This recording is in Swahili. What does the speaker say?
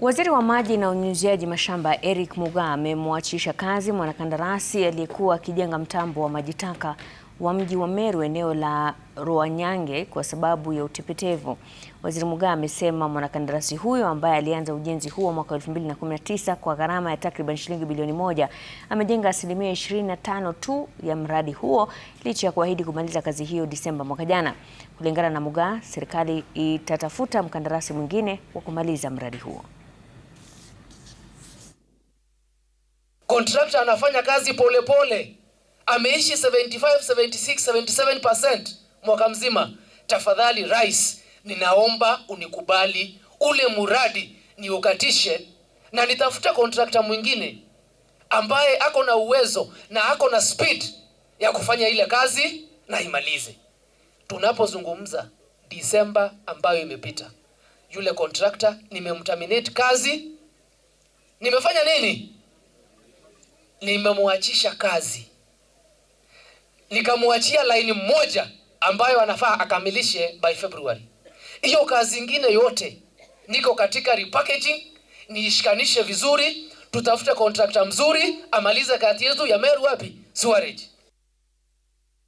Waziri wa maji na unyunyiziaji mashamba Eric Mugaa amemwachisha kazi mwanakandarasi aliyekuwa akijenga mtambo wa maji taka wa mji wa Meru eneo la Rwanyange kwa sababu ya utepetevu. Waziri Mugaa amesema mwanakandarasi huyo ambaye alianza ujenzi huo mwaka 2019 kwa gharama ya takriban shilingi bilioni 1 amejenga asilimia 25 tu ya mradi huo licha ya kuahidi kumaliza kazi hiyo Disemba mwaka jana. Kulingana na Mugaa, serikali itatafuta mkandarasi mwingine wa kumaliza mradi huo. Contractor anafanya kazi pole pole. Ameishi 75, 76, 77% mwaka mzima. Tafadhali Rais, ninaomba unikubali ule muradi niukatishe na nitafuta contractor mwingine ambaye ako na uwezo na ako na speed ya kufanya ile kazi na imalize. Tunapozungumza Disemba ambayo imepita, yule contractor nimemterminate kazi. Nimefanya nini? Nimemwachisha kazi. Nikamwachia line moja ambayo anafaa akamilishe by February. Hiyo kazi nyingine yote niko katika repackaging, niishikanishe vizuri, tutafute contractor mzuri amalize kazi yetu ya Meru wapi? Sewerage.